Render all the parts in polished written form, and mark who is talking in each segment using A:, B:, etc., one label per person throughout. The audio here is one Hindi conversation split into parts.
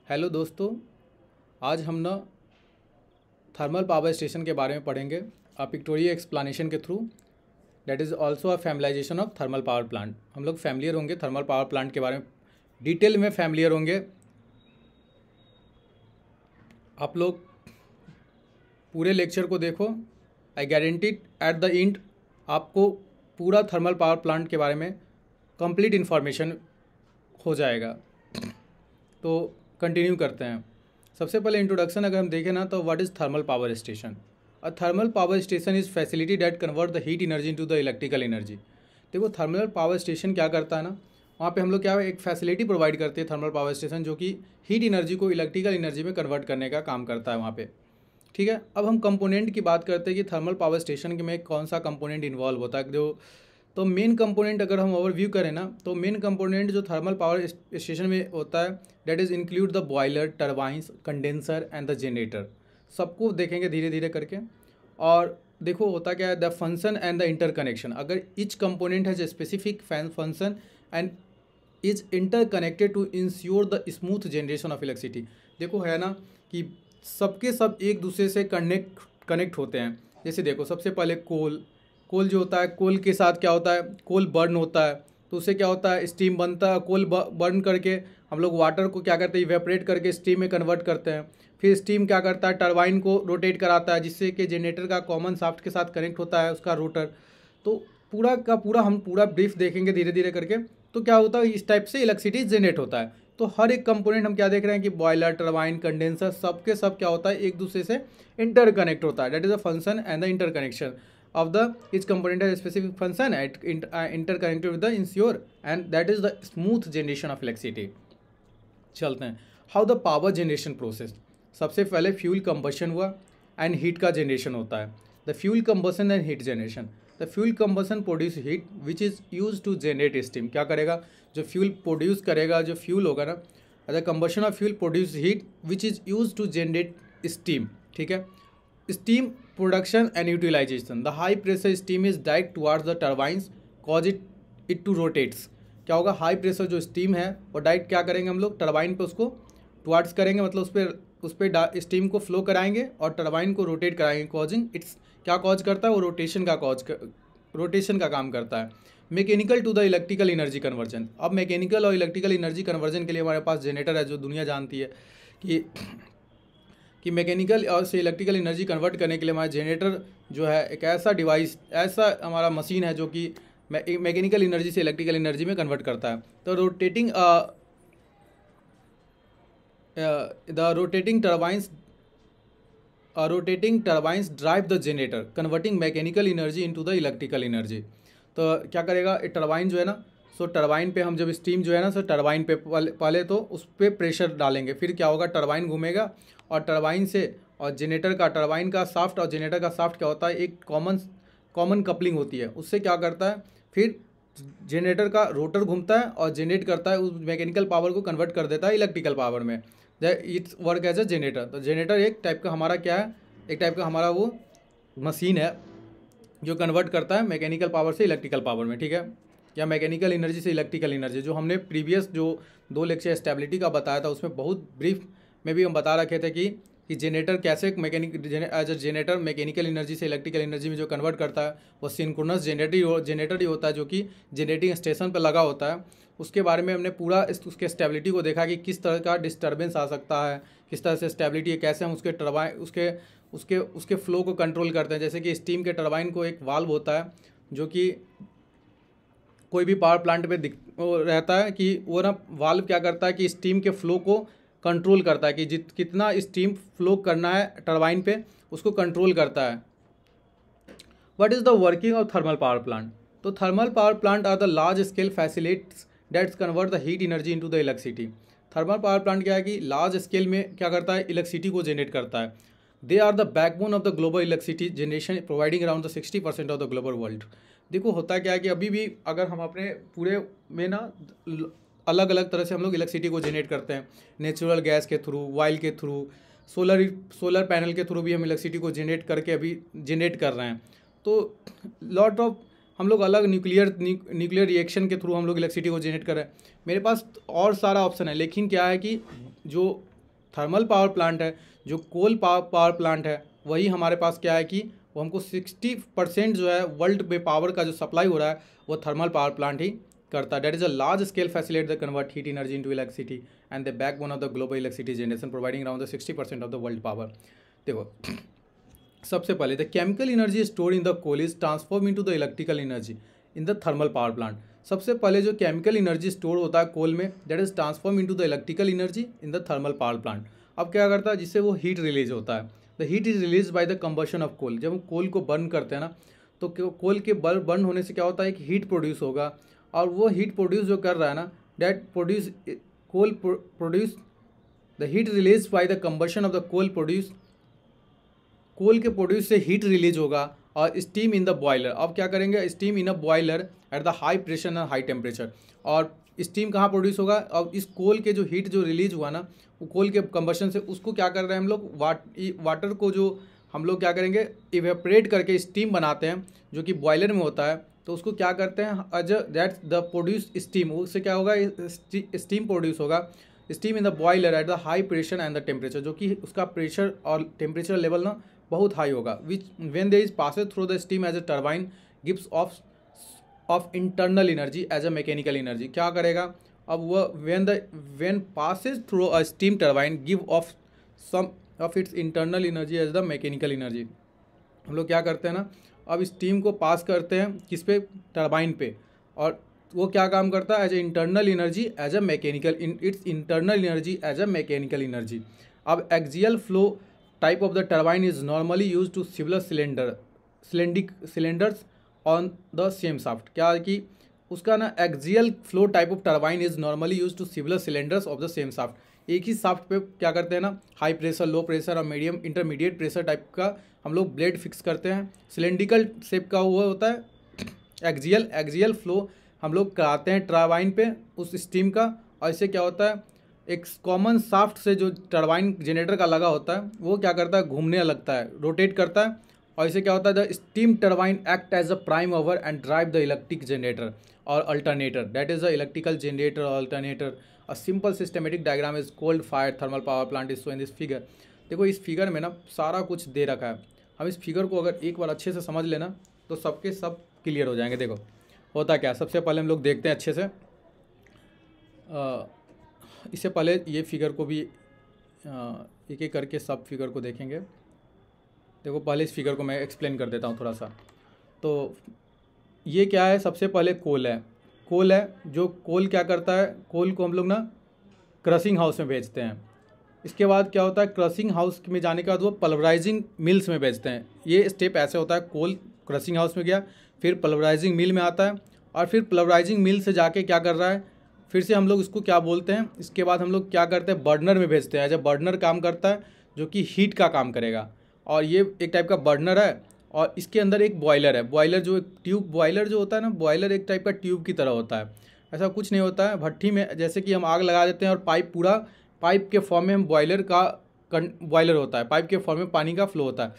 A: हेलो दोस्तों, आज हम ना थर्मल पावर स्टेशन के बारे में पढ़ेंगे अ पिक्टोरियल एक्सप्लेनेशन के through. That is also a familiarisation of thermal power plant. हम लोग फैमिलियर होंगे थर्मल पावर प्लांट के बारे में, डिटेल में फैमिलियर होंगे। आप लोग पूरे लेक्चर को देखो। आई गारंटीड एट द एंड आपको पूरा थर्मल पावर प्लांट के बारे में कंप्लीट इन्फॉर्मेशन हो जाएगा। तो कंटिन्यू करते हैं। सबसे पहले इंट्रोडक्शन अगर हम देखें ना, तो what is thermal power station. A thermal power station is facility that convert the heat energy into the electrical energy. देखो थर्मल पावर स्टेशन क्या करता है ना, वहाँ पे हम लोग क्या एक फैसिलिटी प्रोवाइड करते हैं थर्मल पावर स्टेशन, जो कि हीट एनर्जी को इलेक्ट्रिकल एनर्जी में कन्वर्ट करने का काम करता है वहाँ पे। ठीक है, अब हम कंपोनेंट की बात करते हैं कि थर्मल पावर स्टेशन में कौन सा कंपोनेंट इन्वॉल्व होता है। जो तो मेन कंपोनेंट अगर हम ओवरव्यू करें ना, तो मेन कंपोनेंट जो थर्मल पावर स्टेशन में होता है that is include the boiler, turbines, condenser and the generator. सबको देखेंगे धीरे धीरे करके। और देखो होता क्या है, the function and the interconnection. अगर each component has a specific function and is interconnected to ensure the smooth generation of electricity. देखो है ना कि सबके सब एक दूसरे से कनेक्ट होते हैं। जैसे देखो सबसे पहले कोल जो होता है, कोल के साथ क्या होता है, कोल बर्न होता है तो उससे क्या होता है, स्टीम बनता है। कोल बर्न करके हम लोग वाटर को क्या करते हैं, इवेपोरेट करके स्टीम में कन्वर्ट करते हैं। फिर स्टीम क्या करता है, टरबाइन को रोटेट कराता है, जिससे कि जनरेटर का कॉमन शाफ्ट के साथ कनेक्ट होता है उसका रोटर। तो पूरा का पूरा हम पूरा ब्रीफ देखेंगे धीरे धीरे करके। तो क्या होता है, इस टाइप से इलेक्ट्रिसिटी जनरेट होता है। तो हर एक कंपोनेंट हम क्या देख रहे हैं कि बॉयलर, टरबाइन, कंडेंसर सबके सब क्या होता है, एक दूसरे से इंटरकनेक्ट होता है। That is the function and the interconnection of the each component has a specific function at interconnected with the ensure and that is the smooth generation of electricity। चलते हैं how the power generation process. सबसे पहले फ्यूल कंबशन हुआ एंड हीट का जनरेशन होता है। The fuel combustion and heat generation. The fuel combustion produce heat which is use to generate steam. क्या करेगा, जो फ्यूल प्रोड्यूस करेगा, जो फ्यूल होगा ना, the combustion of fuel produce heat which is use to generate steam. ठीक है, steam production and utilisation. The high pressure steam is direct towards the turbines cause it to rotates. क्या होगा, हाई प्रेशर जो स्टीम है वो डायरेक्ट क्या करेंगे हम लोग, टर्बाइन पे उसको टुवार्ड्स करेंगे, मतलब उस पर स्टीम को फ्लो कराएंगे और टर्बाइन को रोटेट कराएंगे, कॉजिंग इट्स क्या कॉज करता है वो रोटेशन का काम करता है। Mechanical to the electrical energy conversion. अब मैकेनिकल और इलेक्ट्रिकल एनर्जी कन्वर्जन के लिए हमारे पास जनरेटर है, जो दुनिया जानती है कि मैकेनिकल और से इलेक्ट्रिकल एनर्जी कन्वर्ट करने के लिए हमारा जनरेटर जो है एक ऐसा डिवाइस, ऐसा हमारा मशीन है जो कि मैकेनिकल एनर्जी से इलेक्ट्रिकल एनर्जी में कन्वर्ट करता है। तो rotating turbines drive the generator converting mechanical energy into the electrical energy. तो क्या करेगा, टर्बाइन जो है ना, सो टर्बाइन पे हम जब स्टीम जो है ना, सो टर्बाइन पे पहले तो उस पर प्रेशर डालेंगे, फिर क्या होगा, टर्बाइन घूमेगा और टर्बाइन से और जनरेटर का, टर्बाइन का साफ्ट और जनरेटर का साफ्ट क्या होता है, एक कॉमन कपलिंग होती है। उससे क्या करता है, फिर जनरेटर का रोटर घूमता है और जनरेट करता है, उस मैकेनिकल पावर को कन्वर्ट कर देता है इलेक्ट्रिकल पावर में। It's work as a generator. तो जनरेटर एक टाइप का हमारा क्या है, एक टाइप का हमारा वो मशीन है जो कन्वर्ट करता है मैकेनिकल पावर से इलेक्ट्रिकल पावर में। ठीक है, या मैकेनिकल एनर्जी से इलेक्ट्रिकल एनर्जी। जो हमने प्रीवियस जो 2 लेक्चर स्टेबिलिटी का बताया था, उसमें बहुत ब्रीफ में भी हम बता रखे थे कि जनरेटर कैसे as a generator mechanical energy से इलेक्ट्रिकल एनर्जी में जो कन्वर्ट करता है वो सिंक्रोनस जनरेटर ही होता है, जो कि जनरेटिंग स्टेशन पर लगा होता है। उसके बारे में हमने पूरा उसके स्टेबिलिटी को देखा कि किस तरह का डिस्टर्बेंस आ सकता है, किस तरह से स्टेबिलिटी है, कैसे हम उसके टरबाइन उसके फ्लो को कंट्रोल करते हैं। जैसे कि स्टीम के टरबाइन को एक वाल्व होता है जो कि कोई भी पावर प्लांट में रहता है कि वो ना वाल्व क्या करता है कि स्टीम के फ्लो को कंट्रोल करता है, कि कितना स्टीम फ्लो करना है टरबाइन पे, उसको कंट्रोल करता है। What is the working of thermal power plant. तो thermal power plant are the large scale facilities that's convert the heat energy into the electricity. Thermal power plant क्या है कि लार्ज स्केल में क्या करता है, इलेक्ट्रिसिटी को जनरेट करता है। They are the backbone of the global electricity generation, providing around the 60% of the global world. देखो होता क्या है कि अभी भी अगर हम अपने पूरे में ना अलग अलग तरह से हम लोग इलेक्ट्रिसिटी को जनरेट करते हैं, नेचुरल गैस के थ्रू, ऑयल के थ्रू, सोलर पैनल के थ्रू भी हम इलेक्ट्रिसिटी को जनरेट करके अभी जनरेट कर रहे हैं। तो लॉट ऑफ हम लोग अलग न्यूक्लियर रिएक्शन के थ्रू हम लोग इलेक्ट्रिसिटी को जनरेट कर रहे हैं। मेरे पास और सारा ऑप्शन है, लेकिन क्या है कि जो थर्मल पावर प्लांट है, जो कोल पावर प्लांट है, वही हमारे पास क्या है कि वो हमको 60% जो है वर्ल्ड में पावर का जो सप्लाई हो रहा है वो थर्मल पावर प्लांट ही करता है. That is a large scale facility the convert heat energy into electricity and the backbone of the global electricity generation providing around the 60% of the world power. देखो सबसे पहले the chemical energy stored in the coal is transform into the electrical energy in the thermal power plant. सबसे पहले जो केमिकल एनर्जी स्टोर होता है कोल में, that is transform into the electrical energy in the thermal power plant. अब क्या करता है, जिससे वो हीट रिलीज होता है. The heat is release by the combustion of coal. जब हम कोल को बर्न करते हैं ना, तो कोल के बर्न होने से क्या होता है कि हीट प्रोड्यूस होगा, और वो हीट प्रोड्यूस जो कर रहा है ना, that produce coal produce the heat release by the combustion of the coal के प्रोड्यूस से हीट रिलीज होगा और स्टीम इन द बॉयलर. अब क्या करेंगे, steam in a boiler at the high pressure and high temperature. और स्टीम कहाँ प्रोड्यूस होगा, और इस कोल के जो हीट जो रिलीज हुआ ना, वो कोल के कंबशन से उसको क्या कर रहे हैं हम लोग, वाटर को जो हम लोग क्या करेंगे इवेपरेट करके स्टीम बनाते हैं, जो कि बॉयलर में होता है. तो उसको क्या करते हैं, अज दैट द प्रोड्यूस स्टीम, उससे क्या होगा, स्टीम प्रोड्यूस होगा, steam in the boiler at the high pressure and the temperature, जो कि उसका प्रेशर और टेम्परेचर लेवल ना बहुत हाई होगा. Which when they is passes through the steam as a turbine gives off internal energy as a mechanical energy. क्या करेगा, अब वह when passes through a steam turbine give off some of its internal energy as the mechanical energy. हम लोग क्या करते हैं ना, अब स्टीम को पास करते हैं किस पे, टर्बाइन पे, और वो क्या काम करता है, as a internal energy as a mechanical it's internal energy as a mechanical energy. अब axial flow type of the turbine is normally used to similar cylinders on the same shaft. क्या है कि उसका ना axial flow type of turbine is normally use to similar cylinders of the same shaft. एक ही शाफ्ट पे क्या करते हैं ना, हाई प्रेशर, लो प्रेशर और मीडियम इंटरमीडिएट प्रेशर टाइप का हम लोग ब्लेड फिक्स करते हैं. सिलेंड्रिकल शेप का वो होता है एक्सियल फ्लो हम लोग कराते हैं टर्बाइन पे उस स्टीम का. और इससे क्या होता है, एक कॉमन शाफ्ट से जो टर्बाइन जनरेटर का लगा होता है वो क्या करता है, घूमने लगता है, रोटेट करता है. और इससे क्या होता है, the steam turbine act as a prime mover and drive the electric generator और alternator. That is the electrical generator और alternator. A simple systematic diagram is coal fired thermal power plant is show in this figure. देखो इस फिगर में ना सारा कुछ दे रखा है. हम इस फिगर को अगर एक बार अच्छे से समझ लेना तो सबके सब क्लियर हो जाएंगे. देखो होता क्या, सबसे पहले हम लोग देखते हैं अच्छे से, इससे पहले ये फिगर को भी एक एक करके सब फिगर को देखेंगे. देखो पहले इस फिगर को मैं एक्सप्लेन कर देता हूँ थोड़ा सा. तो ये क्या है, सबसे पहले कोल है, जो कोल क्या करता है, कोल को हम लोग ना क्रशिंग हाउस में भेजते हैं. इसके बाद क्या होता है, क्रशिंग हाउस में जाने के बाद वो पल्वराइजिंग मिल्स में भेजते हैं. ये स्टेप ऐसे होता है, कोल क्रशिंग हाउस में गया, फिर पल्वराइजिंग मिल में आता है, और फिर पल्वराइजिंग मिल से जाके क्या कर रहा है, फिर से हम लोग इसको क्या बोलते हैं, इसके बाद हम लोग क्या करते हैं, बर्नर में भेजते हैं. जब बर्नर काम करता है जो कि हीट का काम करेगा, और ये एक टाइप का बर्नर है. और इसके अंदर एक बॉयलर है. बॉयलर जो एक ट्यूब बॉयलर जो होता है ना, बॉयलर एक टाइप का ट्यूब की तरह होता है. ऐसा कुछ नहीं होता है, भट्ठी में जैसे कि हम आग लगा देते हैं और पूरा पाइप के फॉर्म में हम बॉयलर होता है, पाइप के फॉर्म में पानी का फ्लो होता है,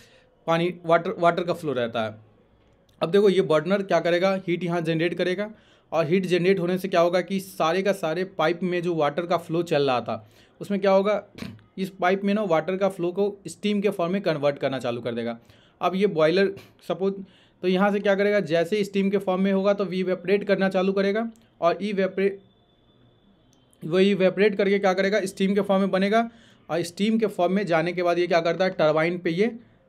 A: पानी वाटर का फ्लो रहता है. अब देखो ये बर्नर क्या करेगा, हीट यहाँ जनरेट करेगा, और हीट जनरेट होने से क्या होगा कि सारे का सारे पाइप में जो वाटर का फ्लो चल रहा था उसमें क्या होगा, इस पाइप में ना वाटर का फ्लो को स्टीम के फॉर्म में कन्वर्ट करना चालू कर देगा. अब ये बॉयलर सपोज, तो यहाँ से क्या करेगा, जैसे ही स्टीम के फॉर्म में होगा तो इवेपरेट करना चालू करेगा, और इवेपरेट करके क्या करेगा, स्टीम के फॉर्म में बनेगा. और स्टीम के फॉर्म में जाने के बाद ये क्या करता है, टरबाइन पे ये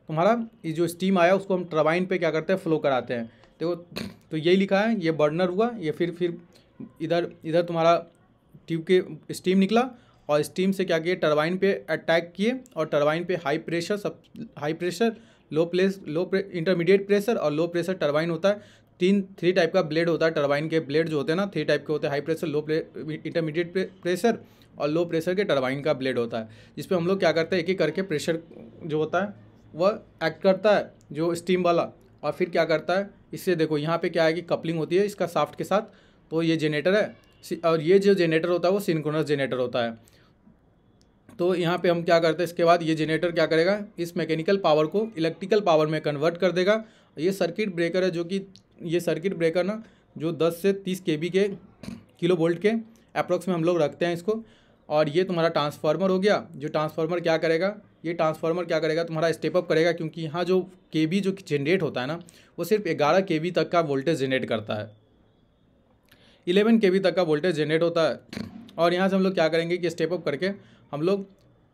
A: तुम्हारा ये जो स्टीम आया उसको हम टरबाइन पे क्या करते हैं, फ्लो कराते हैं. देखो तो यही लिखा है, ये बर्नर हुआ, ये फिर इधर तुम्हारा ट्यूब के स्टीम निकला, और स्टीम से क्या किए, टरबाइन पे अटैक किए, और टरबाइन पे हाई प्रेशर इंटरमीडिएट प्रेशर और लो प्रेशर टरबाइन होता है. थ्री टाइप का ब्लेड होता है टरबाइन के. ब्लेड जो होते हैं ना 3 टाइप के होते हैं, हाई प्रेशर, इंटरमीडिएट प्रेशर और लो प्रेशर के टरबाइन का ब्लेड होता है, जिसपे हम लोग क्या करते हैं, एक एक करके प्रेशर जो होता है वह एक्ट करता है जो स्टीम वाला. और फिर क्या करता है, इससे देखो यहाँ पे क्या है कि कपलिंग होती है इसका शाफ्ट के साथ. तो ये जनरेटर है, और ये जो जनरेटर होता है वो सिंक्रोनस जनरेटर होता है. तो यहाँ पे हम क्या करते हैं, इसके बाद ये जनरेटर क्या करेगा, इस मैकेनिकल पावर को इलेक्ट्रिकल पावर में कन्वर्ट कर देगा. ये सर्किट ब्रेकर है, जो कि ये सर्किट ब्रेकर ना जो 10 से 30 kV के किलो वोल्ट के अप्रॉक्स में हम लोग रखते हैं इसको. और ये तुम्हारा ट्रांसफार्मर हो गया। जो ट्रांसफार्मर क्या करेगा, ये ट्रांसफार्मर क्या करेगा, तुम्हारा स्टेप अप करेगा, क्योंकि यहाँ जो केवी जो जनरेट होता है ना, वो सिर्फ 11 केवी तक का वोल्टेज जनरेट करता है, 11 केवी तक का वोल्टेज जनरेट होता है। और यहाँ से हम लोग क्या करेंगे कि स्टेप अप करके हम लोग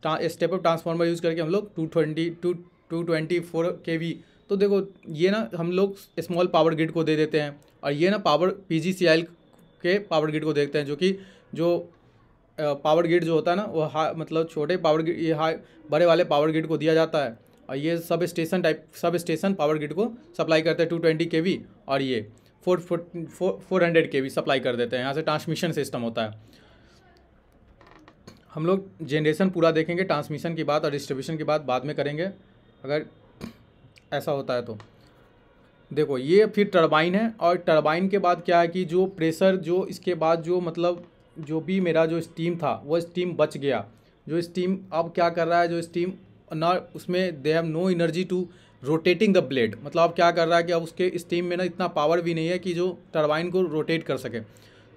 A: स्टेप अप ट्रांसफार्मर यूज़ करके हम लोग 224 केवी, तो देखो ये ना हम लोग स्मॉल पावर ग्रिड को दे देते हैं, और ये ना पावर PGCIL के पावर ग्रिड को देखते हैं, जो कि जो पावर ग्रिड जो होता है ना वो मतलब छोटे पावर ग्रिड, ये बड़े वाले पावर ग्रिड को दिया जाता है, और ये सब स्टेशन पावर ग्रिड को सप्लाई करते हैं 220 केवी, और ये 400 केवी सप्लाई कर देते हैं। यहाँ से ट्रांसमिशन सिस्टम होता है। हम लोग जनरेशन पूरा देखेंगे, ट्रांसमिशन की बात और डिस्ट्रीब्यूशन की बात बाद में करेंगे, अगर ऐसा होता है तो। देखो ये फिर टरबाइन है, और टरबाइन के बाद क्या है कि जो प्रेशर, जो इसके बाद जो मतलब जो भी मेरा जो स्टीम था वो स्टीम बच गया। जो स्टीम अब क्या कर रहा है, जो स्टीम ना उसमें they have no energy to rotating the blade, मतलब अब क्या कर रहा है कि अब उसके स्टीम में ना इतना पावर भी नहीं है कि जो टरबाइन को रोटेट कर सके।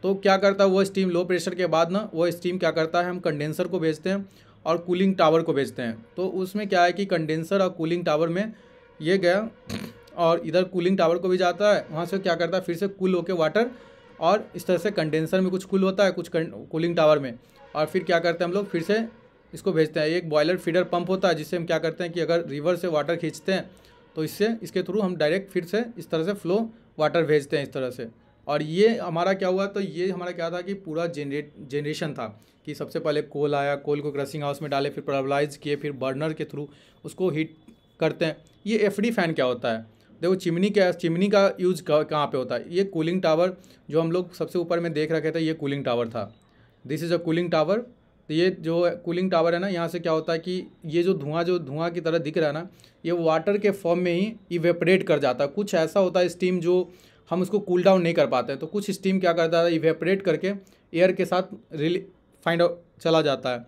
A: तो क्या करता है वो स्टीम, लो प्रेशर के बाद ना वो स्टीम क्या करता है, हम कंडेंसर को भेजते हैं और कूलिंग टावर को भेजते हैं। तो उसमें क्या है कि कंडेंसर और कूलिंग टावर में ये गया, और इधर कूलिंग टावर को भी जाता है, वहाँ से क्या करता है फिर से कूल होकर वाटर, और इस तरह से कंडेंसर में कुछ कूल होता है, कुछ कूलिंग टावर में, और फिर क्या करते हैं हम लोग फिर से इसको भेजते हैं। एक बॉयलर फीडर पंप होता है, जिससे हम क्या करते हैं कि अगर रिवर से वाटर खींचते हैं तो इसके थ्रू हम डायरेक्ट फिर से इस तरह से फ्लो वाटर भेजते हैं इस तरह से। और ये हमारा क्या हुआ, तो ये हमारा क्या था कि पूरा जनरेशन था कि सबसे पहले कोल आया, कोल को क्रशिंग हाउस में डाले, फिर परवलाइज किए, फिर बर्नर के थ्रू उसको हीट करते हैं। ये FD फैन क्या होता है, देखो चिमनी का यूज़ कहाँ पे होता है। ये कूलिंग टावर जो हम लोग सबसे ऊपर में देख रखे थे, ये कूलिंग टावर था, this is a cooling tower. तो ये जो कूलिंग टावर है ना, यहाँ से क्या होता है कि ये जो धुआं की तरह दिख रहा है ना, ये वाटर के फॉर्म में ही इवेपरेट कर जाता है। कुछ ऐसा होता है स्टीम जो हम उसको कूल डाउन नहीं कर पाते हैं, तो कुछ स्टीम क्या करता है इवेपरेट करके एयर के साथ फाइंड आउट चला जाता है।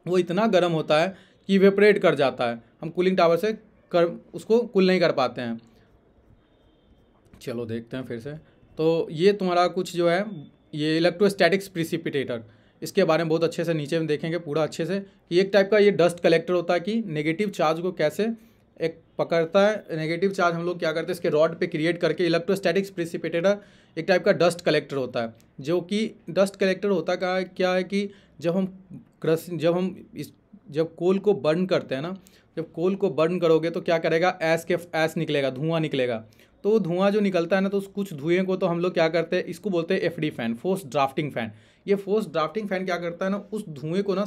A: वो इतना गर्म होता है कि इवेपरेट कर जाता है, हम कूलिंग टावर से उसको कूल नहीं कर पाते हैं। चलो देखते हैं फिर से। तो ये तुम्हारा कुछ जो है ये इलेक्ट्रोस्टैटिक्स प्रिसिपिटेटर, इसके बारे में बहुत अच्छे से नीचे में देखेंगे पूरा अच्छे से कि एक टाइप का ये डस्ट कलेक्टर होता है कि नेगेटिव चार्ज को कैसे एक पकड़ता है। नेगेटिव चार्ज हम लोग क्या करते हैं इसके रॉड पे क्रिएट करके, इलेक्ट्रोस्टैटिक्स प्रिसिपिटेटर एक टाइप का डस्ट कलेक्टर होता है। जो कि डस्ट कलेक्टर होता क्या है कि जब कोल को बर्न करते हैं ना, जब कोल को बर्न करोगे तो क्या करेगा, ऐस निकलेगा, धुआं निकलेगा। तो वो धुआं जो निकलता है ना, तो उस कुछ धुएं को तो हम लोग क्या करते हैं, इसको बोलते हैं FD fan, force drafting fan. ये फोर्स ड्राफ्टिंग फैन क्या करता है ना, उस धुएं को ना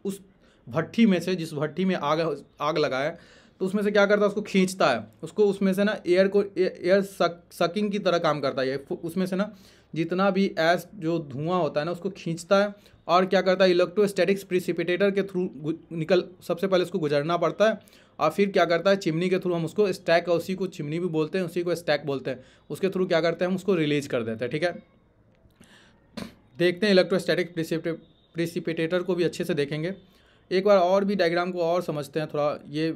A: उस भट्ठी में से, जिस भट्ठी में आग लगा है, तो उसमें से क्या करता है उसको खींचता है, उसको उसमें से ना एयर सकिंग की तरह काम करता है। उसमें से ना जितना भी ऐस जो धुआं होता है ना उसको खींचता है, और क्या करता है इलेक्ट्रोस्टैटिक्स प्रिसिपिटेटर के थ्रू सबसे पहले उसको गुजरना पड़ता है, और फिर क्या करता है चिमनी के थ्रू हम उसको स्टैक, उसी को चिमनी भी बोलते हैं, उसी को स्टैक बोलते हैं, उसके थ्रू क्या करते हैं हम उसको रिलीज कर देते हैं। ठीक है, देखते हैं इलेक्ट्रोस्टैटिक प्रिसिपिटेटर को भी अच्छे से देखेंगे एक बार, और भी डायग्राम को और समझते हैं थोड़ा। ये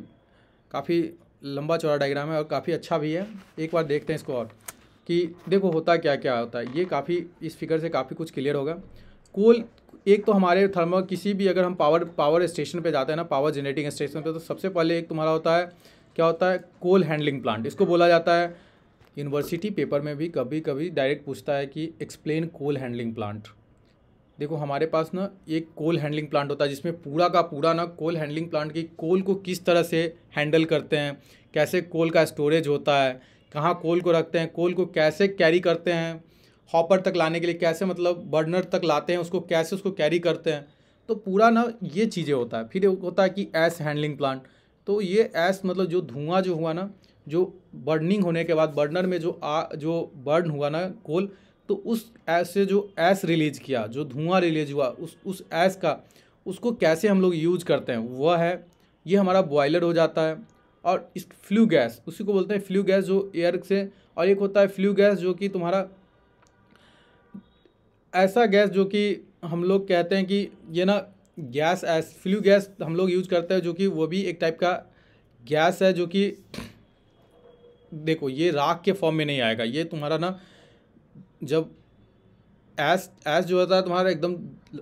A: काफ़ी लंबा चौड़ा डायग्राम है और काफ़ी अच्छा भी है, एक बार देखते हैं इसको और कि देखो होता क्या क्या होता है। ये काफ़ी इस फिगर से काफ़ी कुछ क्लियर होगा। कोल एक तो हमारे थर्मल किसी भी अगर हम पावर स्टेशन पे जाते हैं ना, पावर जनरेटिंग स्टेशन पे, तो सबसे पहले एक तुम्हारा होता है क्या होता है, कोल हैंडलिंग प्लांट, इसको बोला जाता है। यूनिवर्सिटी पेपर में भी कभी कभी डायरेक्ट पूछता है कि एक्सप्लेन कोल हैंडलिंग प्लांट। देखो हमारे पास ना एक कोल हैंडलिंग प्लांट होता है, जिसमें पूरा का पूरा ना कोल हैंडलिंग प्लांट की कोल को किस तरह से हैंडल करते हैं, कैसे कोल का स्टोरेज होता है, कहाँ कोल को रखते हैं, कोल को कैसे कैरी करते हैं, हॉपर तक लाने के लिए कैसे मतलब बर्नर तक लाते हैं उसको, कैसे उसको कैरी करते हैं, तो पूरा ना ये चीज़ें होता है। फिर होता है कि ऐस हैंडलिंग प्लांट, तो ये ऐस मतलब जो धुआं जो हुआ ना, जो बर्निंग होने के बाद बर्नर में जो बर्न हुआ ना कोल, तो उस ऐस से जो ऐस रिलीज किया, जो धुआं रिलीज हुआ उस ऐस का, उसको कैसे हम लोग यूज करते हैं वह है, ये हमारा बॉयलर हो जाता है। और इस फ्लू गैस, उसी को बोलते हैं फ्लू गैस, जो एयर से, और एक होता है फ्लू गैस जो कि तुम्हारा ऐसा गैस जो कि हम लोग कहते हैं कि ये ना गैस ऐस फ्लू गैस हम लोग यूज करते हैं, जो कि वो भी एक टाइप का गैस है, जो कि देखो ये राख के फॉर्म में नहीं आएगा। ये तुम्हारा ना जब एस जो होता है तुम्हारा एकदम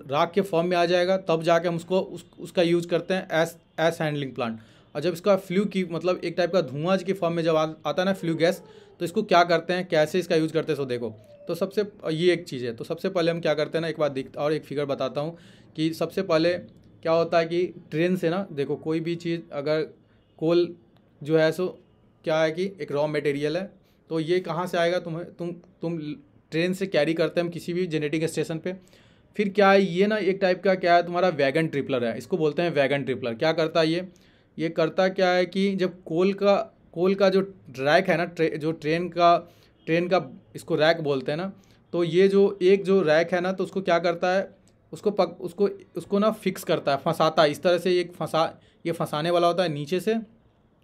A: राख के फॉर्म में आ जाएगा, तब जाके हम उसका यूज करते हैं एस हैंडलिंग प्लांट। और जब इसका फ्लू की मतलब एक टाइप का धुआं के फॉर्म में जब आता है ना फ्लू गैस, तो इसको क्या करते हैं, कैसे इसका यूज़ करते हैं सो देखो। तो सबसे ये एक चीज़ है। तो सबसे पहले हम क्या करते हैं ना, एक बात और एक फिगर बताता हूँ कि सबसे पहले क्या होता है कि ट्रेन से ना देखो कोई भी चीज़ अगर कोल जो है सो क्या है कि एक रॉ मटेरियल है, तो ये कहाँ से आएगा, तुम ट्रेन से कैरी करते हैं हम किसी भी जेनेटिक स्टेशन पे। फिर क्या है ये ना एक टाइप का क्या है तुम्हारा वैगन ट्रिपलर है, इसको बोलते हैं वैगन ट्रिपलर। क्या करता है ये करता क्या है कि जब कोल का जो रैक है ना, जो ट्रेन का इसको रैक बोलते हैं ना, तो ये जो रैक है ना, तो उसको क्या करता है, उसको ना फिक्स करता है, फंसाता है इस तरह से। ये फंसाने वाला होता है नीचे से,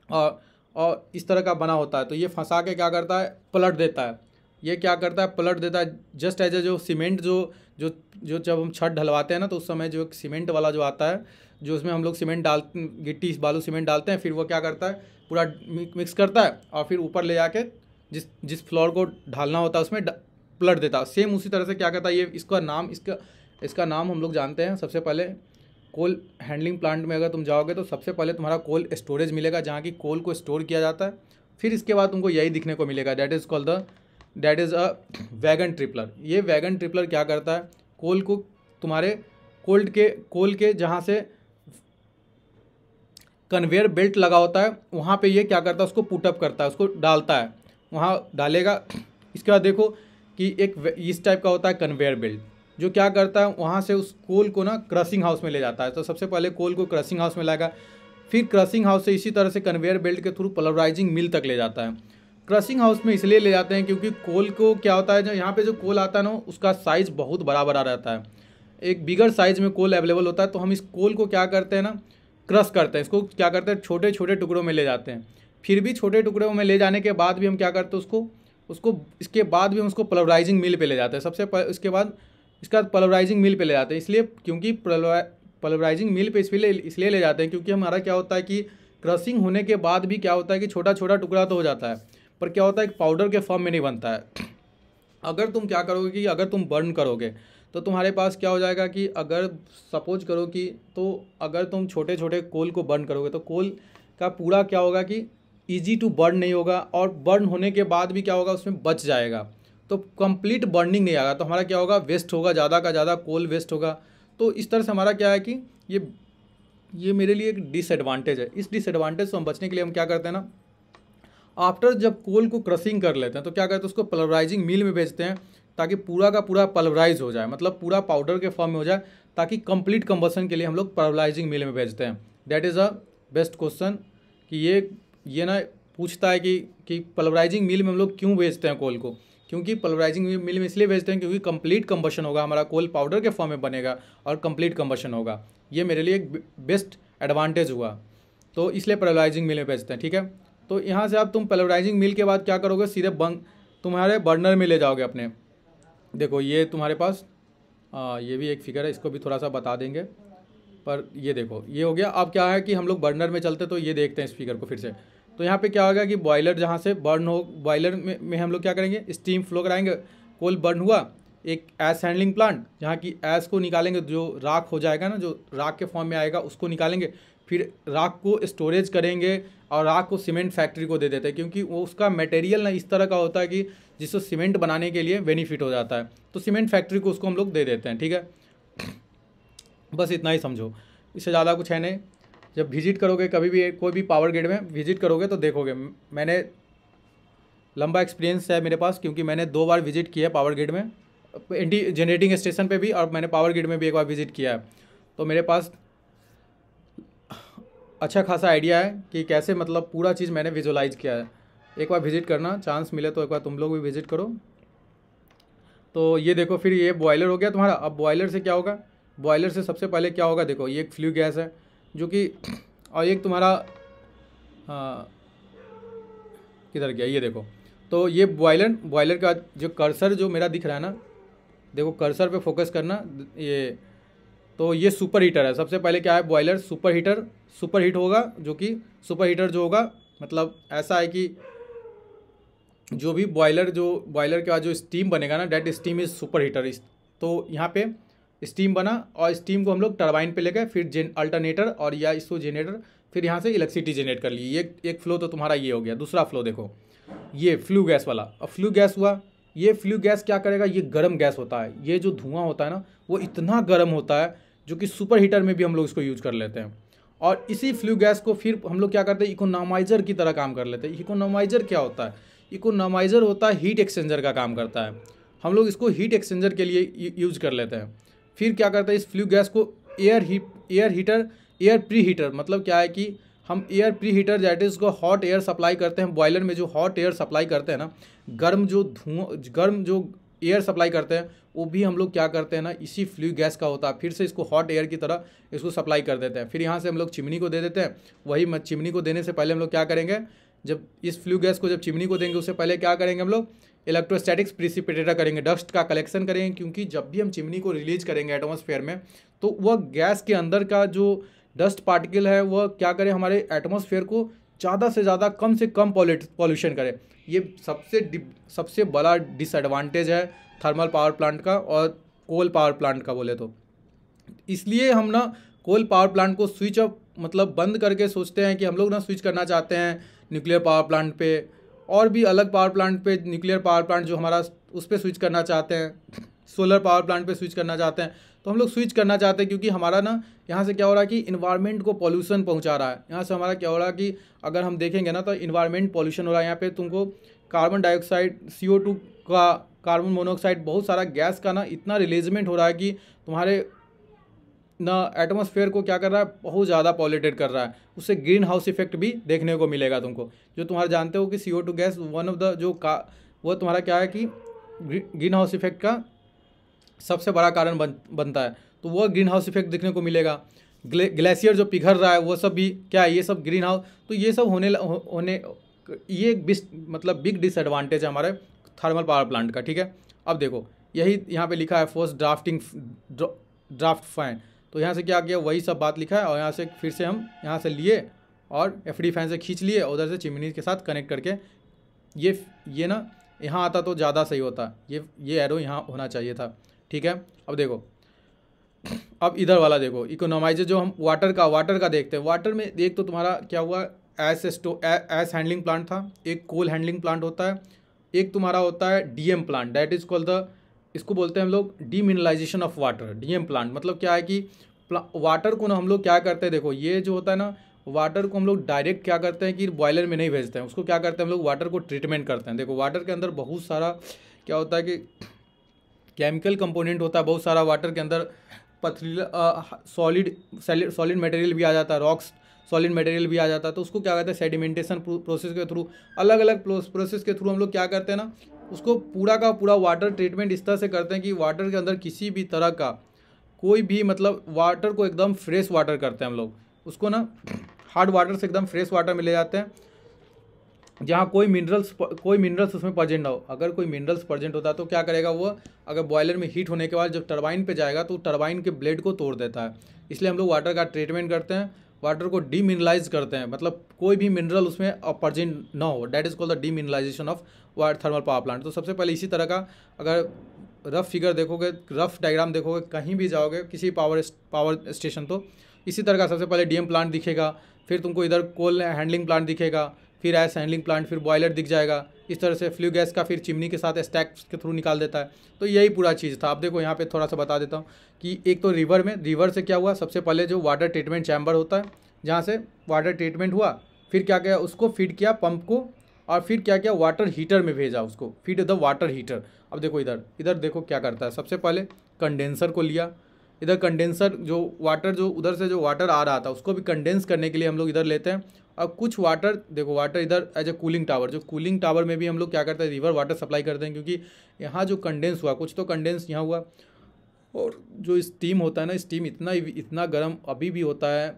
A: और इस तरह का बना होता है। तो ये फंसा के क्या करता है, पलट देता है। ये क्या करता है, पलट देता है। जस्ट एज ए जो सीमेंट जो जब हम छत ढलवाते हैं ना, तो उस समय जो सीमेंट वाला जो आता है, जो उसमें हम लोग सीमेंट गिट्टी बालू सीमेंट डालते हैं, फिर वो क्या करता है पूरा मिक्स करता है, और फिर ऊपर ले जाके जिस फ्लोर को ढालना होता है उसमें पलट देता है। सेम उसी तरह से क्या करता है ये, इसका नाम हम लोग जानते हैं। सबसे पहले कोल हैंडलिंग प्लांट में अगर तुम जाओगे तो सबसे पहले तुम्हारा कोल स्टोरेज मिलेगा, जहाँ की कोल को स्टोर किया जाता है। फिर इसके बाद तुमको यही दिखने को मिलेगा, that is a wagon tripler. ये वैगन ट्रिपलर क्या करता है, कोल को तुम्हारे कोल के जहाँ से कन्वेयर बेल्ट लगा होता है वहाँ पे ये क्या करता है, उसको पुटअप करता है, उसको डालता है, वहाँ डालेगा। इसके बाद देखो कि एक इस टाइप का होता है कन्वेयर बेल्ट, जो क्या करता है वहाँ से उस कोल को ना क्रशिंग हाउस में ले जाता है। तो सबसे पहले कोल को क्रशिंग हाउस में लाएगा, फिर क्रशिंग हाउस से इसी तरह से कन्वेयर बेल्ट के थ्रू पल्वराइजिंग मिल तक ले जाता है। क्रशिंग हाउस में इसलिए ले जाते हैं क्योंकि कोल को क्या होता है, जो यहाँ पे जो कोल आता है ना, उसका साइज़ बहुत बड़ा बड़ा रहता है, एक बिगर साइज़ में कोल अवेलेबल होता है। तो हम इस कोल को क्या करते हैं ना, क्रश करते हैं, इसको क्या करते हैं छोटे छोटे टुकड़ों में ले जाते हैं। फिर भी छोटे टुकड़ों में ले जाने के बाद भी हम क्या करते हैं, उसको इसके बाद भी हम उसको पल्वराइजिंग मिल पे ले जाते हैं। इसके बाद इसका पल्वराइजिंग मिल पे ले जाते हैं, इसलिए क्योंकि पल्वराइजिंग मिल पे इसलिए ले जाते हैं क्योंकि हमारा क्या होता है कि क्रशिंग होने के बाद भी क्या होता है कि छोटा छोटा टुकड़ा तो हो जाता है, पर क्या होता है कि पाउडर के फॉर्म में नहीं बनता है। अगर तुम क्या करोगे कि अगर तुम बर्न करोगे तो तुम्हारे पास क्या हो जाएगा कि अगर सपोज करो कि, तो अगर तुम छोटे छोटे कोल को बर्न करोगे तो कोल का पूरा क्या होगा कि ईजी टू बर्न नहीं होगा, और बर्न होने के बाद भी क्या होगा उसमें बच जाएगा, तो कंप्लीट बर्निंग नहीं आएगा। तो हमारा क्या होगा, वेस्ट होगा, ज़्यादा का ज़्यादा कोल वेस्ट होगा। तो इस तरह से हमारा क्या है कि ये मेरे लिए एक डिसएडवांटेज है। इस डिसएडवांटेज से हम बचने के लिए हम क्या करते हैं ना, आफ्टर जब कोल को क्रशिंग कर लेते हैं तो क्या करते हैं, उसको पल्वराइजिंग मिल में भेजते हैं, ताकि पूरा का पूरा पल्वराइज हो जाए, मतलब पूरा पाउडर के फॉर्म में हो जाए, ताकि कंप्लीट कंबशन के लिए हम लोग पल्वराइजिंग मिल में भेजते हैं। That is a best question कि ये ना पूछता है कि पल्वराइजिंग मिल में हम लोग क्यों भेजते हैं कोल को। क्योंकि पल्वराइजिंग मिल में इसलिए भेजते हैं क्योंकि कंप्लीट कंबशन होगा, हमारा कोल पाउडर के फॉर्म में बनेगा और कंप्लीट कंबशन होगा। ये मेरे लिए एक बेस्ट एडवांटेज हुआ, तो इसलिए पल्वराइजिंग मिल में भेजते हैं। ठीक है, तो यहाँ से आप तुम पल्वराइजिंग मिल के बाद क्या करोगे, सीधे तुम्हारे बर्नर में ले जाओगे अपने। देखो ये तुम्हारे पास ये भी एक फिगर है, इसको भी थोड़ा सा बता देंगे, पर ये देखो ये हो गया। अब क्या है कि हम लोग बर्नर में चलते तो ये देखते हैं इस फिगर को फिर से। तो यहाँ पे क्या होगा कि बॉयलर जहाँ से बर्न हो, बॉयलर में हम लोग क्या करेंगे, स्टीम फ्लो कराएंगे। कोल बर्न हुआ, एक ऐश हैंडलिंग प्लांट, जहाँ की ऐश को निकालेंगे, जो राख हो जाएगा ना, जो राख के फॉर्म में आएगा उसको निकालेंगे, फिर राख को स्टोरेज करेंगे और राख को सीमेंट फैक्ट्री को दे देते हैं, क्योंकि वो उसका मटेरियल ना इस तरह का होता है कि जिसको सीमेंट बनाने के लिए बेनिफिट हो जाता है, तो सीमेंट फैक्ट्री को उसको हम लोग दे देते हैं। ठीक है, बस इतना ही समझो, इससे ज़्यादा कुछ है नहीं। जब विजिट करोगे कभी भी कोई भी पावर ग्रिड में विजिट करोगे तो देखोगे, मैंने लंबा एक्सपीरियंस है मेरे पास, क्योंकि मैंने 2 बार विजिट किया है पावर ग्रिड में, जनरेटिंग स्टेशन पे भी, और मैंने पावर ग्रिड में भी 1 बार विजिट किया है। तो मेरे पास अच्छा खासा आइडिया है कि कैसे मतलब पूरा चीज़ मैंने विजुलाइज किया है। एक बार विजिट करना, चांस मिले तो एक बार तुम लोग भी विजिट करो। तो ये देखो, फिर ये बॉयलर हो गया तुम्हारा। अब बॉयलर से क्या होगा, बॉयलर से सबसे पहले क्या होगा, देखो ये एक फ्लू गैस है जो कि, और एक तुम्हारा किधर गया, ये देखो। तो ये बॉयलर का जो कर्सर जो मेरा दिख रहा है ना, देखो कर्सर पे फोकस करना, ये तो ये सुपर हीटर है। सबसे पहले क्या है, बॉयलर सुपर हीट होगा, जो कि सुपर हीटर जो होगा मतलब ऐसा है कि जो भी बॉयलर के बाद जो स्टीम बनेगा ना, that steam is super heater. तो यहाँ पे स्टीम बना और स्टीम को हम लोग टरबाइन पे ले गए, फिर अल्टरनेटर और या इसको जनरेटर, फिर यहाँ से इलेक्ट्रिसिटी जनरेट कर ली। ये एक फ्लो तो तुम्हारा ये हो गया। दूसरा फ्लो देखो, ये फ्लू गैस वाला। अब फ्लू गैस हुआ, ये फ्लू गैस क्या करेगा, ये गर्म गैस होता है। ये जो धुआं होता है ना वो इतना गर्म होता है जो कि सुपर हीटर में भी हम लोग इसको यूज कर लेते हैं। और इसी फ्लू गैस को फिर हम लोग क्या करते हैं, इकोनॉमाइजर की तरह काम कर लेते हैं। इकोनॉमाइजर क्या होता है, इकोनॉमाइजर होता है हीट एक्सचेंजर का काम करता है। हम लोग इसको हीट एक्सचेंजर के लिए यूज कर लेते हैं। फिर क्या करते हैं, इस फ्लू गैस को एयर प्री हीटर, मतलब क्या है कि हम air pre heater that is को हॉट एयर सप्लाई करते हैं। बॉयलर में जो हॉट एयर सप्लाई करते हैं ना, गर्म जो एयर सप्लाई करते हैं, वो भी हम लोग क्या करते हैं ना, इसी फ्लू गैस का होता है। फिर से इसको हॉट एयर की तरह इसको सप्लाई कर देते हैं। फिर यहाँ से हम लोग चिमनी को दे देते हैं। वही चिमनी को देने से पहले हम लोग क्या करेंगे, जब इस फ्लू गैस को जब चिमनी को देंगे उससे पहले क्या करेंगे, हम लोग इलेक्ट्रोस्टैटिक्स प्रिसिपिटेटर करेंगे, डस्ट का कलेक्शन करेंगे। क्योंकि जब भी हम चिमनी को रिलीज करेंगे एटमॉस्फेयर में, तो वह गैस के अंदर का जो डस्ट पार्टिकल है वह क्या करे, हमारे एटमॉस्फेयर को ज़्यादा से ज़्यादा कम से कम पॉल्यूशन करे। ये सबसे बड़ा डिसएडवांटेज है थर्मल पावर प्लांट का और कोल पावर प्लांट का बोले तो। इसलिए हम ना कोल पावर प्लांट को स्विच ऑफ मतलब बंद करके सोचते हैं कि हम लोग ना स्विच करना चाहते हैं न्यूक्लियर पावर प्लांट पे और भी अलग पावर प्लांट पे, न्यूक्लियर पावर प्लांट जो हमारा उस पर स्विच करना चाहते हैं, सोलर पावर प्लांट पे स्विच करना चाहते हैं। तो हम लोग स्विच करना चाहते हैं क्योंकि हमारा ना यहाँ से क्या हो रहा है कि इन्वायरमेंट को पॉल्यूशन पहुँचा रहा है। यहाँ से हमारा क्या हो रहा है कि अगर हम देखेंगे ना तो इन्वायरमेंट पॉल्यूशन हो रहा है। यहाँ पे तुमको कार्बन डाइऑक्साइड, CO2 का, कार्बन मोनोऑक्साइड, बहुत सारा गैस का ना इतना रिलीजमेंट हो रहा है कि तुम्हारे ना एटमॉस्फेयर को क्या कर रहा है, बहुत ज़्यादा पॉल्यूटेड कर रहा है। उससे ग्रीन हाउस इफेक्ट भी देखने को मिलेगा तुमको। जो तुम्हारा जानते हो कि CO2 gas one of the वो तुम्हारा क्या है कि ग्रीन हाउस इफेक्ट का सबसे बड़ा कारण बनता है। तो वो ग्रीन हाउस इफेक्ट देखने को मिलेगा। ग्लेशियर जो पिघल रहा है वो सब भी क्या है, ये सब ग्रीन हाउस। तो ये सब होने ये मतलब बिग डिसएडवांटेज है हमारे थर्मल पावर प्लांट का। ठीक है, अब देखो यही यहाँ पे लिखा है फोर्स ड्राफ्ट फैन। तो यहाँ से क्या किया, वही सब बात लिखा है और यहाँ से फिर से हम यहाँ से लिए और FD फैन से खींच लिए, उधर से चिमनी के साथ कनेक्ट करके ये ना यहाँ आता तो ज़्यादा सही होता। ये एरो यहाँ होना चाहिए था। ठीक है, अब देखो, अब इधर वाला देखो, इकोनॉमाइजर जो हम वाटर का देखते हैं। वाटर में एक तो तुम्हारा क्या हुआ, एस हैंडलिंग प्लांट था, एक कोल हैंडलिंग प्लांट होता है, एक तुम्हारा होता है DM plant, that is called the, इसको बोलते हैं हम लोग demineralisation of water. DM plant मतलब क्या है कि वाटर को ना हम लोग क्या करते हैं, देखो ये जो होता है ना, वाटर को हम लोग डायरेक्ट क्या करते हैं कि बॉयलर में नहीं भेजते हैं, उसको क्या करते हैं हम लोग वाटर को ट्रीटमेंट करते हैं। देखो वाटर के अंदर बहुत सारा क्या होता है कि केमिकल कंपोनेंट होता है, बहुत सारा वाटर के अंदर पथरीला सॉलिड मटेरियल भी आ जाता है, रॉक्स सॉलिड मटेरियल भी आ जाता है। तो उसको क्या कहते हैं, सेडिमेंटेशन प्रोसेस के थ्रू, अलग अलग प्रोसेस के थ्रू हम लोग क्या करते हैं ना, उसको पूरा का पूरा वाटर ट्रीटमेंट इस तरह से करते हैं कि वाटर के अंदर किसी भी तरह का कोई भी मतलब वाटर को एकदम फ्रेश वाटर करते हैं हम लोग, उसको ना हार्ड वाटर से एकदम फ्रेश वाटर में ले जाते हैं जहाँ कोई मिनरल्स उसमें प्रेजेंट ना हो। अगर कोई मिनरल्स प्रेजेंट होता है तो क्या करेगा वो, अगर बॉयलर में हीट होने के बाद जब टरबाइन पे जाएगा तो टरबाइन के ब्लेड को तोड़ देता है। इसलिए हम लोग वाटर का ट्रीटमेंट करते हैं, वाटर को डीमिनरलाइज करते हैं, मतलब कोई भी मिनरल उसमें प्रेजेंट ना हो, that is called the demineralization of thermal power plant. तो सबसे पहले इसी तरह का अगर रफ फिगर देखोगे, रफ डायग्राम देखोगे, कहीं भी जाओगे किसी पावर स्टेशन तो इसी तरह का सबसे पहले DM प्लांट दिखेगा, फिर तुमको इधर कोल हैंडलिंग प्लांट दिखेगा, फिर एस हैंडलिंग प्लांट, फिर बॉयलर दिख जाएगा। इस तरह से फ्लू गैस का फिर चिमनी के साथ स्टैक्स के थ्रू निकाल देता है। तो यही पूरा चीज़ था। अब देखो यहाँ पे थोड़ा सा बता देता हूँ कि एक तो रिवर से क्या हुआ, सबसे पहले जो वाटर ट्रीटमेंट चैम्बर होता है जहाँ से वाटर ट्रीटमेंट हुआ, फिर क्या किया, उसको फीड किया पंप को, और फिर क्या किया, वाटर हीटर में भेजा उसको, फीड द वाटर हीटर। अब देखो इधर देखो क्या करता है, सबसे पहले कंडेंसर को लिया, इधर कंडेंसर जो वाटर जो उधर से जो वाटर आ रहा था उसको भी कंडेंस करने के लिए हम लोग इधर लेते हैं। और कुछ वाटर देखो, वाटर इधर एज ए कूलिंग टावर, जो कूलिंग टावर में भी हम लोग क्या करते हैं, रिवर वाटर सप्लाई करते हैं, क्योंकि यहाँ जो कंडेंस हुआ, कुछ तो कंडेंस यहाँ हुआ, और जो स्टीम होता है ना, स्टीम इतना गर्म अभी भी होता है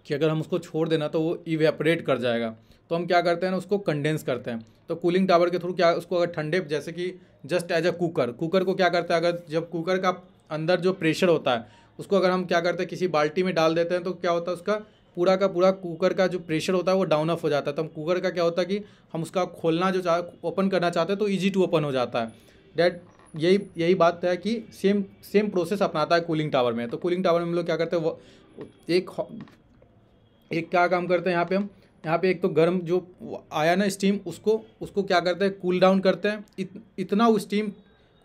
A: कि अगर हम उसको छोड़ देना तो वो इवेपोरेट कर जाएगा। तो हम क्या करते हैं ना, उसको कंडेंस करते हैं। तो कूलिंग टावर के थ्रू क्या, उसको अगर ठंडे, जैसे कि जस्ट एज अ कुकर को क्या करते हैं, अगर जब कुकर का अंदर जो प्रेशर होता है उसको अगर हम क्या करते हैं किसी बाल्टी में डाल देते हैं, तो क्या होता है, उसका पूरा का पूरा कुकर का जो प्रेशर होता है वो डाउन ऑफ हो जाता है। तो हम कुकर का क्या होता है कि हम उसका खोलना जो ओपन करना चाहते हैं तो ईजी टू ओपन हो जाता है। यही यही बात है कि सेम सेम प्रोसेस अपनाता है कूलिंग टावर में। तो कूलिंग टावर में हम लोग क्या करते हैं, वो एक क्या काम करते हैं यहाँ पे हम, यहाँ पे एक तो गर्म जो आया ना स्टीम, उसको क्या करते हैं, कूल डाउन करते हैं। इतना उस स्टीम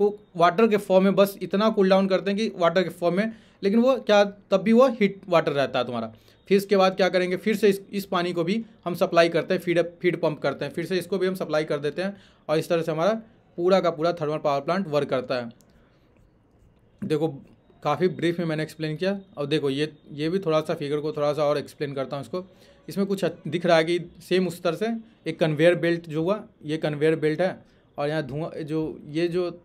A: को वाटर के फॉर्म में बस इतना कूल डाउन करते हैं कि वाटर के फॉर्म में, लेकिन वो क्या तब भी वो हीट वाटर रहता है तुम्हारा। फिर इसके बाद क्या करेंगे, फिर से इस पानी को भी हम सप्लाई करते हैं, फीड पंप करते हैं, फिर से इसको भी हम सप्लाई कर देते हैं, और इस तरह से हमारा पूरा का पूरा थर्मल पावर प्लांट वर्क करता है। देखो काफ़ी ब्रीफ में मैंने एक्सप्लेन किया। अब देखो ये भी थोड़ा सा फिगर को थोड़ा सा और एक्सप्लेन करता हूँ इसको। इसमें कुछ दिख रहा है कि सेम उस तरह से एक कन्वेयर बेल्ट जो हुआ, ये कन्वेयर बेल्ट है, और यहाँ धुआं जो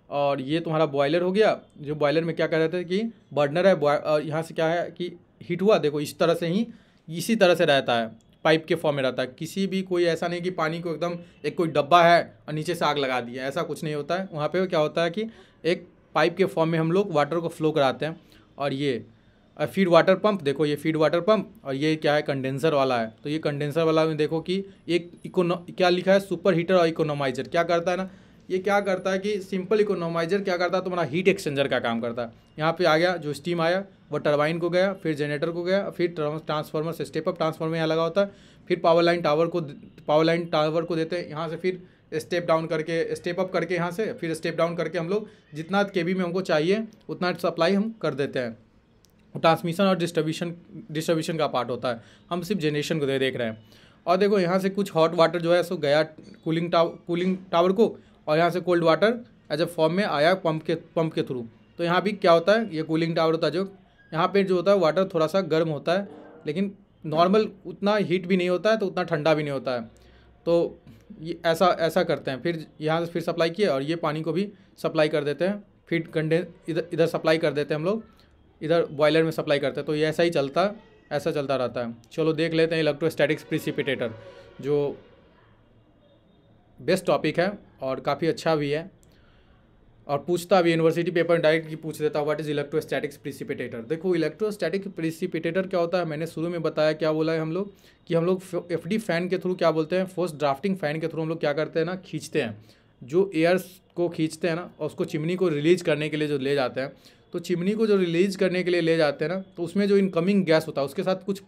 A: और ये तुम्हारा बॉयलर हो गया। जो बॉयलर में क्या कर रहे थे कि बर्नर है, और यहाँ से क्या है कि हीट हुआ। देखो इस तरह से ही, इसी तरह से रहता है, पाइप के फॉर्म में रहता है। किसी भी कोई ऐसा नहीं कि पानी को एकदम एक कोई डब्बा है और नीचे से आग लगा दिया, ऐसा कुछ नहीं होता है। वहाँ पे क्या होता है कि एक पाइप के फॉर्म में हम लोग वाटर को फ्लो कराते हैं। और ये फीड वाटर पंप, देखो ये फीड वाटर पंप, और ये क्या है, कंडेंसर वाला है। तो ये कंडेंसर वाला में देखो कि एक क्या लिखा है, सुपर हीटर और इकोनोमाइजर। क्या करता है ना, ये क्या करता है कि सिंपल इकोनोमाइजर क्या करता है, तुम्हारा हीट एक्सचेंजर का काम करता है। यहाँ पे आ गया, जो स्टीम आया वो टरबाइन को गया, फिर जनरेटर को गया, फिर ट्रांसफार्मर से स्टेप अप ट्रांसफार्मर यहाँ लगा होता है, फिर पावर लाइन टावर को देते हैं। यहाँ से फिर स्टेप डाउन करके, स्टेप अप करके यहाँ से फिर स्टेप डाउन करके हम लोग जितना केवी में हमको चाहिए उतना सप्लाई हम कर देते हैं। ट्रांसमिशन और डिस्ट्रीब्यूशन का पार्ट होता है, हम सिर्फ जनरेशन को देख रहे हैं। और देखो यहाँ से कुछ हॉट वाटर जो है सो गया कूलिंग टावर को, और यहाँ से cold water as a form में आया पंप के थ्रू। तो यहाँ भी क्या होता है, ये कूलिंग टावर होता है, जो यहाँ पे जो होता है वाटर थोड़ा सा गर्म होता है, लेकिन नॉर्मल उतना हीट भी नहीं होता है, तो उतना ठंडा भी नहीं होता है। तो ये ऐसा करते हैं। फिर यहाँ से फिर सप्लाई किए, और ये पानी को भी सप्लाई कर देते हैं, फिर इधर सप्लाई कर देते हैं हम लोग, इधर बॉयलर में सप्लाई करते हैं। तो ये ऐसा चलता रहता है। चलो देख लेते हैं इलेक्ट्रोस्टैटिक्स प्रिसिपिटेटर, जो बेस्ट टॉपिक है और काफ़ी अच्छा भी है, और पूछता भी यूनिवर्सिटी पेपर डायरेक्ट की पूछ देता है, व्हाट इज इलेक्ट्रोस्टैटिक्स प्रिसिपिटेटर। देखो इलेक्ट्रोस्टैटिक प्रिसिपिटेटर क्या होता है, मैंने शुरू में बताया, क्या बोला है हम लोग कि हम लोग एफडी फैन के थ्रू, क्या बोलते हैं, फोर्स ड्राफ्टिंग फैन के थ्रू हम लोग क्या करते हैं ना, खींचते हैं, जो एयर्स को खींचते हैं ना, और उसको चिमनी को रिलीज करने के लिए जो ले जाते हैं। तो चिमनी को जो रिलीज करने के लिए ले जाते हैं ना, तो उसमें जो इनकमिंग गैस होता है उसके साथ कुछ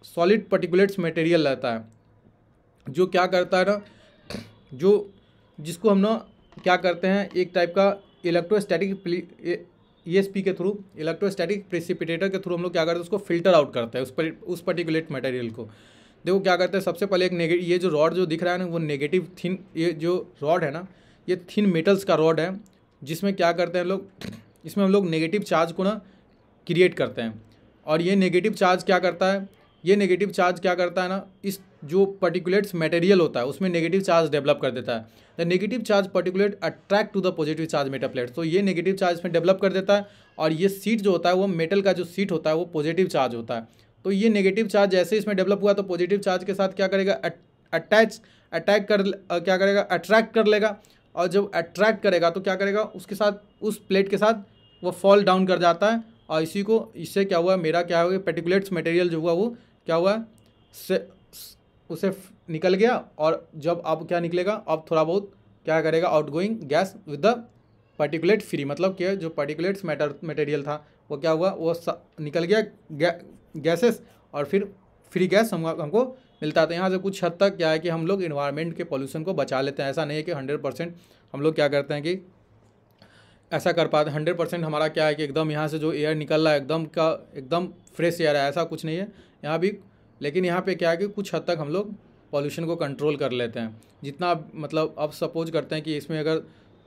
A: सॉलिड पर्टिकुलेट्स मटेरियल रहता है, जो क्या करता है ना, जिसको हम ना क्या करते हैं, एक टाइप का इलेक्ट्रोस्टैटिक ईएसपी के थ्रू, इलेक्ट्रोस्टैटिक प्रेसिपिटेटर के थ्रू हम लोग क्या करते हैं, उसको फिल्टर आउट करते हैं उस पर्टिकुलेट मटेरियल को। देखो क्या करते हैं, सबसे पहले ये जो रॉड जो दिख रहा है ना, वो नेगेटिव थिन, ये जो रॉड है ना, ये थिन मेटल्स का रॉड है, जिसमें क्या करते हैं लोग, इसमें हम लोग नेगेटिव चार्ज को ना क्रिएट करते हैं। और ये नेगेटिव चार्ज क्या करता है ना, इस जो पर्टिकुलेट्स मटेरियल होता है उसमें नेगेटिव चार्ज डेवलप कर देता है। The negative charge particulate attract to the positive charge metal plate. तो ये नेगेटिव चार्ज में डेवलप कर देता है, और ये सीट जो होता है, वो मेटल का जो सीट होता है वो पॉजिटिव चार्ज होता है। तो ये नेगेटिव चार्ज जैसे इसमें डेवलप हुआ, तो पॉजिटिव चार्ज के साथ क्या करेगा, अट्रैक्ट कर लेगा। और जब अट्रैक्ट करेगा तो क्या करेगा, उसके साथ, उस प्लेट के साथ वो फॉल डाउन कर जाता है। और इससे क्या हुआ, मेरा क्या हुआ, पर्टिकुलेट्स मटेरियल जो हुआ वो क्या हुआ, उसे निकल गया। और जब अब क्या निकलेगा, अब थोड़ा बहुत क्या करेगा, outgoing gas with the particulate free, मतलब कि जो पर्टिकुलेट्स मटेरियल था वो क्या हुआ, वो निकल गया गैसेस, और फिर फ्री गैस हमको मिलता था। यहाँ से कुछ हद तक क्या है कि हम लोग इन्वायरमेंट के पोल्यूशन को बचा लेते हैं। ऐसा नहीं है कि 100% हम लोग क्या करते हैं कि ऐसा कर पाते। 100% हमारा क्या है कि एकदम यहाँ से जो एयर निकल रहा है एकदम फ्रेश एयर है, ऐसा कुछ नहीं है यहाँ भी। लेकिन यहाँ पे क्या है कि कुछ हद तक हम लोग पॉल्यूशन को कंट्रोल कर लेते हैं जितना, मतलब अब सपोज करते हैं कि इसमें अगर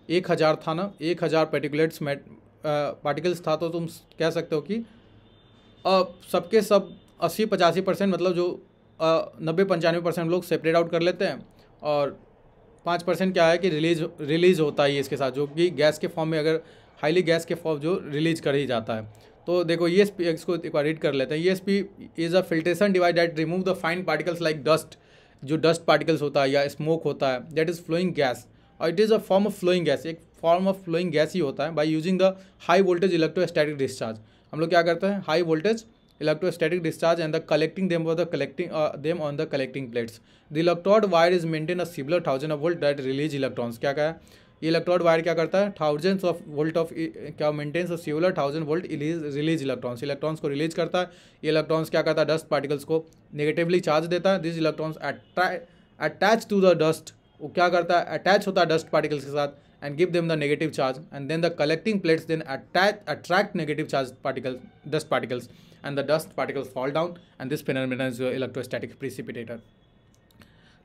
A: 1000 था ना, 1000 पार्टिकल्स था, तो तुम कह सकते हो कि सबके सब 80-85%, मतलब जो 90-95% लोग सेपरेट आउट कर लेते हैं, और 5% क्या है कि रिलीज होता है इसके साथ, जो कि गैस के फॉर्म में, अगर हाईली गैस के फॉर्म जो रिलीज कर ही जाता है। तो देखो ESP, इसको एक बार रीड कर लेते हैं। ESP is a filtration device that remove the fine particles like dust, जो डस्ट पार्टिकल्स होता है या स्मोक होता है, दैट इज़ फ्लोइंग गैस, और it is a form of flowing gas, एक फॉर्म ऑफ फ्लोइंग गैस ही होता है। By using the high voltage electrostatic discharge, हम लोग क्या करते हैं, high voltage electrostatic discharge and the collecting them on the collecting plates. The electrode wire is maintain a similar 1000 volt that release electrons. क्या कहा, ये इलेक्ट्रोड वायर क्या करता है, थाउजेंड्स ऑफ वोल्ट ऑफ क्या maintains similar 1000 volt release electrons को रिलीज करता है। ये इलेक्ट्रॉन्स क्या करता है, डस्ट पार्टिकल्स को नेगेटिवली चार्ज देता है। This electrons attach to the dust, वो क्या करता है, अटैच होता है डस्ट पार्टिकल्स के साथ and give them the negative charge, and then the collecting plates then attract negative charge dust particles, and the dust particles fall down, and this phenomenon is your electrostatic precipitator.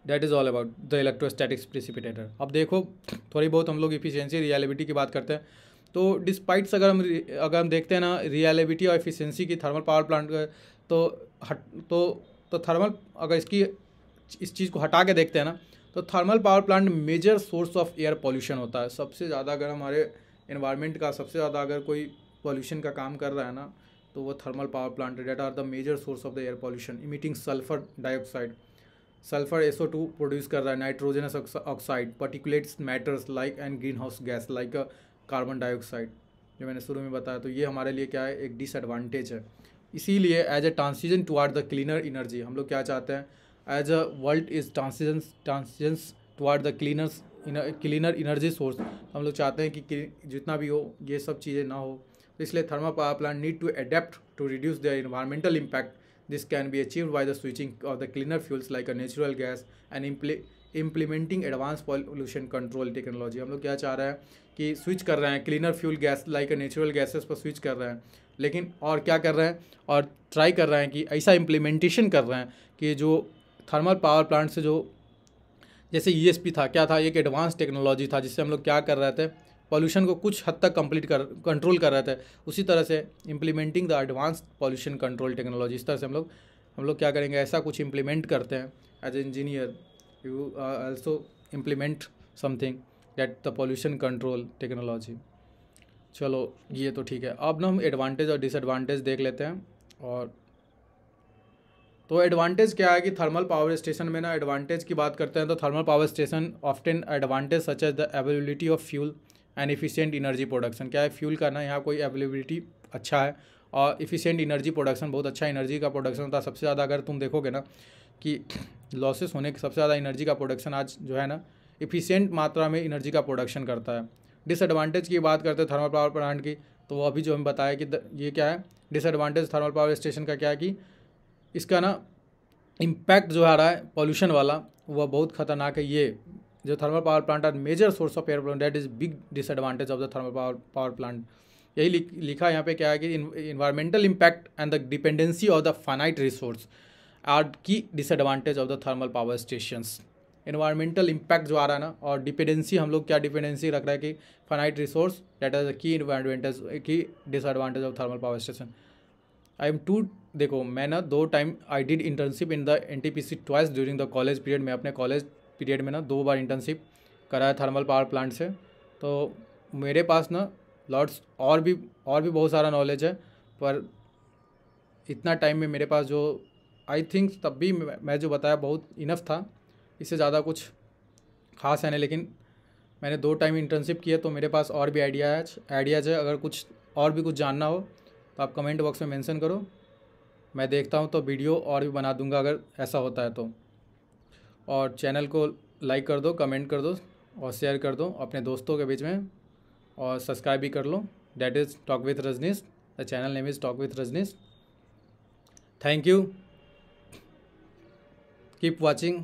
A: That is all about the electrostatic precipitator. अब देखो थोड़ी बहुत हम लोग इफिशियंसी रियलिबिलिटी की बात करते हैं, तो डिस्पाइट्स अगर हम देखते हैं ना रियलिबिलिटी और एफिशिएंसी की थर्मल पावर प्लांट तो थर्मल अगर इस चीज़ को हटा के देखते हैं ना, तो thermal power plant major source of air pollution होता है। सबसे ज़्यादा अगर हमारे एनवायरनमेंट का सबसे ज़्यादा अगर कोई पॉल्यूशन का काम कर रहा है ना, तो वो thermal power plant that are the major source of the air pollution, emitting sulphur dioxide, sulphur SO2 produce कर रहा है, nitrogenous oxide, particulates matters like and green house gas like carbon dioxide, जो मैंने शुरू में बताया। तो ये हमारे लिए क्या है, एक डिसएडवांटेज है। इसीलिए as a transition toward the cleaner energy, हम लोग क्या चाहते हैं, as a world is transitions toward the cleaner energy source, हम लोग चाहते हैं कि जितना भी हो ये सब चीज़ें ना हो, तो इसलिए thermal power plant need to adapt to reduce the environmental impact. This can be achieved by the switching of the cleaner fuels like a natural gas and implementing advance pollution control technology. हम लोग क्या चाह रहे हैं कि स्विच कर रहे हैं cleaner fuel gas like a natural gases पर स्विच कर रहे हैं, लेकिन और क्या कर रहे हैं, और ट्राई कर रहे हैं कि ऐसा इम्प्लीमेंटेशन कर रहे हैं कि जो थर्मल पावर प्लांट से जो जैसे ESP था, क्या था, एक एडवांस टेक्नोलॉजी था जिससे हम लोग क्या कर रहे थे, पॉल्यूशन को कुछ हद तक कंट्रोल कर रहे थे। उसी तरह से implementing the advance pollution control technology, इस तरह से हम लोग क्या करेंगे, ऐसा कुछ इम्प्लीमेंट करते हैं। As a engineer you also implement something that the pollution control technology. चलो ये तो ठीक है। अब ना हम एडवांटेज और डिसएडवांटेज देख लेते हैं। और तो एडवांटेज क्या है कि थर्मल पावर स्टेशन में ना, एडवांटेज की बात करते हैं तो thermal power station often advantage such as the availability of fuel and efficient energy production. क्या है, फ्यूल का ना यहाँ कोई अवेलेबिलिटी अच्छा है और इफिशिएंट एनर्जी प्रोडक्शन, बहुत अच्छा एनर्जी का प्रोडक्शन होता है। सबसे ज़्यादा अगर तुम देखोगे ना कि लॉसेस होने की सबसे ज़्यादा एनर्जी का प्रोडक्शन आज जो है ना, इफिशिएंट मात्रा में एनर्जी का प्रोडक्शन करता है। डिसएडवांटेज की बात करते हैं थर्मल पावर प्लांट की, तो वो अभी जो हम बताया कि ये क्या है, डिसएडवांटेज थर्मल पावर स्टेशन का क्या है कि इसका ना इम्पैक्ट जो आ रहा है पॉल्यूशन वाला, वह बहुत खतरनाक है। ये जो thermal power plant are major source of air pollution, that is big disadvantage of the thermal power plant. यही लिखा यहाँ पे क्या है कि environmental impact and the dependency of the finite resource are key disadvantage of the thermal power stations. Environmental impact जो आ रहा है ना, और डिपेंडेंसी, हम लोग क्या डिपेंडेंसी रख रहे हैं कि finite resource, that is the key advantage key disadvantage of thermal power station. I am to देखो, मैं ना 2 time I did internship in the NTPC twice during the college period में। अपने कॉलेज पीरियड में ना 2 बार इंटर्नशिप कराया थर्मल पावर प्लांट से। तो मेरे पास ना लॉट्स और भी बहुत सारा नॉलेज है, पर इतना टाइम में मेरे पास जो आई थिंक तब भी मैं जो बताया बहुत इनफ था, इससे ज़्यादा कुछ खास है नहीं। लेकिन मैंने 2 टाइम इंटर्नशिप किया तो मेरे पास और भी आइडियाज़ है। अगर कुछ और भी कुछ जानना हो तो आप कमेंट बॉक्स में मेंशन करो, मैं देखता हूँ तो वीडियो और भी बना दूंगा अगर ऐसा होता है तो। और चैनल को लाइक कर दो, कमेंट कर दो और शेयर कर दो अपने दोस्तों के बीच में, और सब्सक्राइब भी कर लो। That is talk with Rajneesh, the channel name is talk with Rajneesh. Thank you, keep watching.